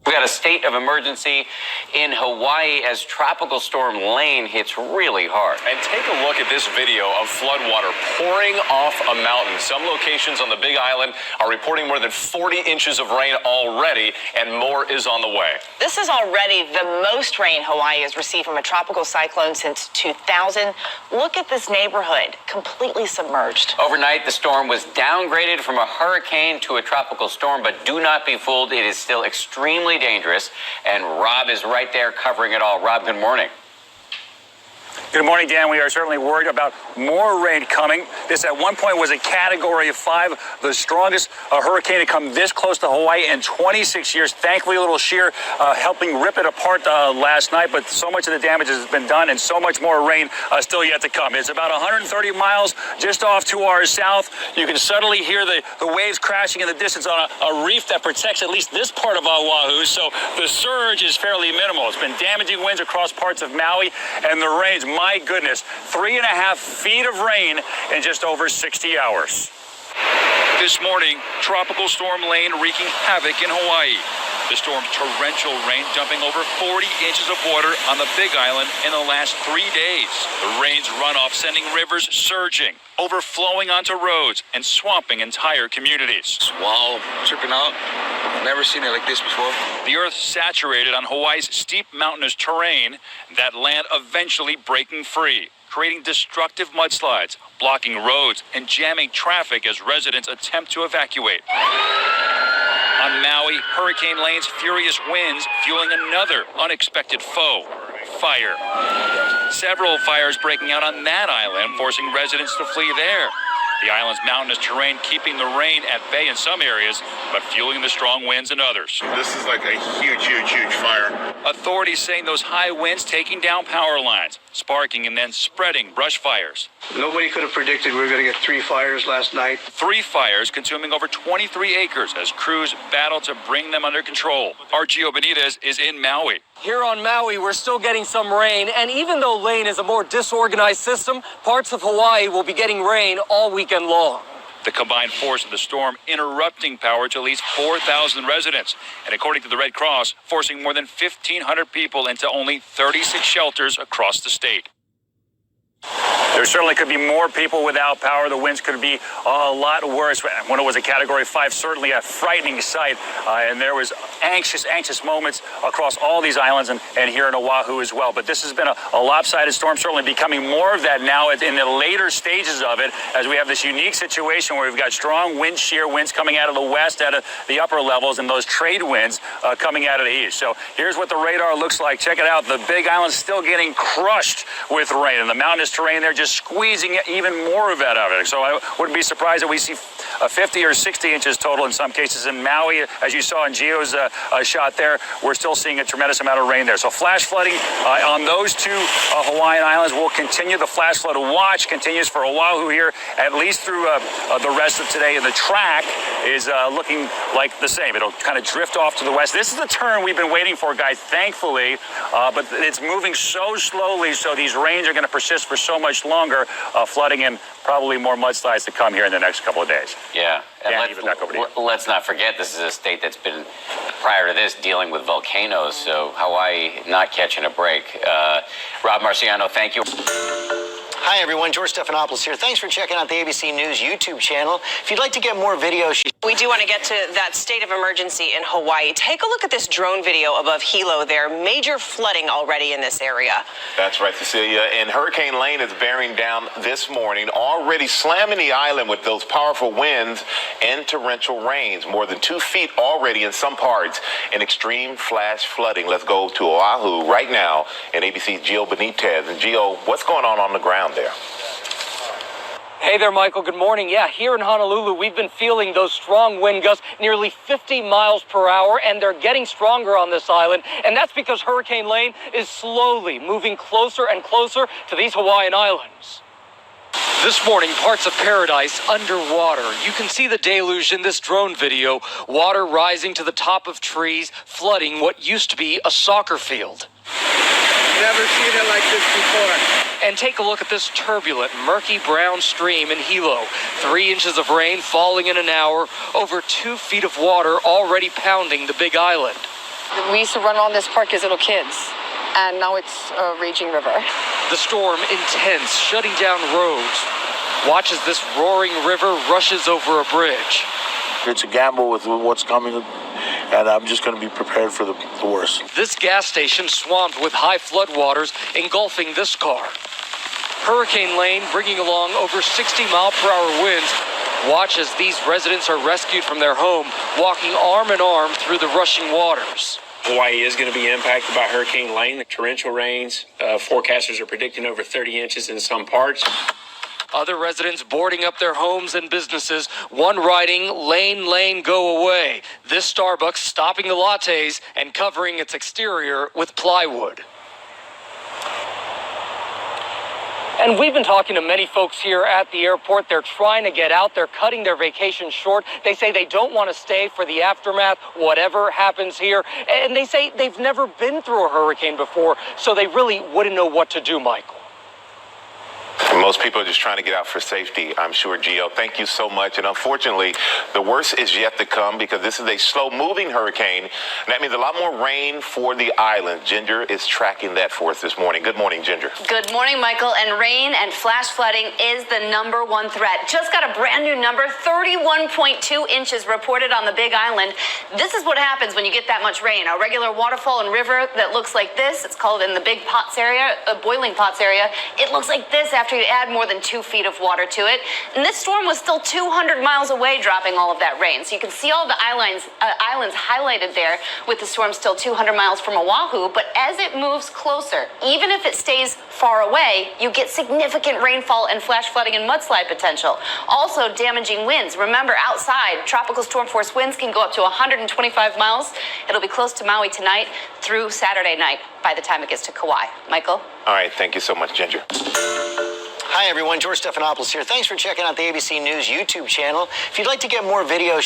We got a state of emergency in Hawaii as Tropical Storm Lane hits really hard. And take a look at this video of floodwater pouring off a mountain. Some locations on the Big Island are reporting more than 40 inches of rain already, and more is on the way. This is already the most rain Hawaii has received from a tropical cyclone since 2000. Look at this neighborhood, completely submerged. Overnight, the storm was downgraded from a hurricane to a tropical storm, but do not be fooled. It is still extremely dangerous, and Rob is right there covering it all. Rob, good morning. Good morning, Dan. We are certainly worried about more rain coming. This at one point was a Category 5, the strongest hurricane to come this close to Hawaii in 26 years. Thankfully, a little shear helping rip it apart last night, but so much of the damage has been done and so much more rain still yet to come. It's about 130 miles just off to our south. You can subtly hear the waves crashing in the distance on a reef that protects at least this part of Oahu, so the surge is fairly minimal. It's been damaging winds across parts of Maui, and the rains, my goodness, 3.5 feet of rain in just over 60 hours. This morning, Tropical Storm Lane wreaking havoc in Hawaii. The storm's torrential rain dumping over 40 inches of water on the Big Island in the last 3 days. The rain's runoff sending rivers surging, overflowing onto roads and swamping entire communities. Wow, tripping out. Never seen it like this before. The earth saturated on Hawaii's steep mountainous terrain, that land eventually breaking free, creating destructive mudslides, blocking roads and jamming traffic as residents attempt to evacuate. On Maui, Hurricane Lane's furious winds fueling another unexpected foe, fire. Several fires breaking out on that island, forcing residents to flee there. The island's mountainous terrain keeping the rain at bay in some areas, but fueling the strong winds in others. This is like a huge fire. Authorities saying those high winds taking down power lines, sparking and then spreading brush fires. Nobody could have predicted we were going to get 3 fires last night. 3 fires consuming over 23 acres as crews battle to bring them under control. Our Gio Benitez is in Maui. Here on Maui, we're still getting some rain, and even though Lane is a more disorganized system, parts of Hawaii will be getting rain all weekend long. The combined force of the storm interrupting power to at least 4,000 residents, and according to the Red Cross, forcing more than 1,500 people into only 36 shelters across the state. There certainly could be more people without power. The winds could be a lot worse. When it was a Category 5, certainly a frightening sight. And there was anxious moments across all these islands and here in Oahu as well. But this has been a lopsided storm, certainly becoming more of that now in the later stages of it, as we have this unique situation where we've got strong wind shear winds coming out of the west, out of the upper levels, and those trade winds coming out of the east. So here's what the radar looks like. Check it out. The Big Island's still getting crushed with rain, and the mountainous terrain there just squeezing even more of that out of it. So I wouldn't be surprised if we see 50 or 60 inches total in some cases. In Maui, as you saw in Gio's shot there, we're still seeing a tremendous amount of rain there. So flash flooding on those 2 Hawaiian islands will continue. The flash flood watch continues for Oahu here at least through the rest of today. And the track is looking like the same. It'll kind of drift off to the west. This is the turn we've been waiting for, guys, thankfully. But it's moving so slowly, so these rains are going to persist for so much longer, flooding and probably more mudslides to come here in the next couple of days. Yeah, and let's not forget, this is a state that's been, prior to this, dealing with volcanoes, so Hawaii not catching a break. Rob Marciano, thank you. Hi, everyone. George Stephanopoulos here. Thanks for checking out the ABC News YouTube channel. If you'd like to get more videos... We do want to get to that state of emergency in Hawaii. Take a look at this drone video above Hilo there. Major flooding already in this area. That's right, Cecilia. And Hurricane Lane is bearing down this morning, already slamming the island with those powerful winds and torrential rains. More than 2 feet already in some parts, and extreme flash flooding. Let's go to Oahu right now and ABC's Gio Benitez. And Gio, what's going on the ground there? Hey there, Michael. Good morning. Yeah, here in Honolulu, we've been feeling those strong wind gusts, nearly 50 miles per hour, and they're getting stronger on this island. And that's because Hurricane Lane is slowly moving closer and closer to these Hawaiian islands. This morning, parts of paradise underwater. You can see the deluge in this drone video. Water rising to the top of trees, flooding what used to be a soccer field. Never seen it like this before. And take a look at this turbulent, murky brown stream in Hilo. 3 inches of rain falling in an hour, over 2 feet of water already pounding the Big Island. We used to run around this park as little kids, and now it's a raging river. The storm intense, shutting down roads. Watch as this roaring river rushes over a bridge. It's a gamble with what's coming, and I'm just going to be prepared for the worst. This gas station swamped with high floodwaters engulfing this car. Hurricane Lane bringing along over 60-mile-per-hour winds. Watch as these residents are rescued from their home, walking arm in arm through the rushing waters. Hawaii is going to be impacted by Hurricane Lane. The torrential rains, forecasters are predicting over 30 inches in some parts. Other residents boarding up their homes and businesses, one writing, "Lane, lane, go away." This Starbucks stopping the lattes and covering its exterior with plywood. And we've been talking to many folks here at the airport. They're trying to get out. They're cutting their vacation short. They say they don't want to stay for the aftermath, whatever happens here. And they say they've never been through a hurricane before, so they really wouldn't know what to do, Michael. Most people are just trying to get out for safety, I'm sure, Gio. Thank you so much. And unfortunately, the worst is yet to come because this is a slow-moving hurricane. And that means a lot more rain for the island. Ginger is tracking that for us this morning. Good morning, Ginger. Good morning, Michael. And rain and flash flooding is the #1 threat. Just got a brand new number, 31.2 inches reported on the Big Island. This is what happens when you get that much rain. A regular waterfall and river that looks like this. It's called in the Big Pots area, Boiling Pots area. It looks like this after you add more than 2 feet of water to it. And this storm was still 200 miles away dropping all of that rain. So you can see all the islands highlighted there with the storm still 200 miles from Oahu. But as it moves closer, even if it stays far away, you get significant rainfall and flash flooding and mudslide potential. Also damaging winds. Remember, outside, tropical storm force winds can go up to 125 miles. It'll be close to Maui tonight through Saturday night by the time it gets to Kauai. Michael? All right. Thank you so much, Ginger. Hi, everyone. George Stephanopoulos here. Thanks for checking out the ABC News YouTube channel. If you'd like to get more videos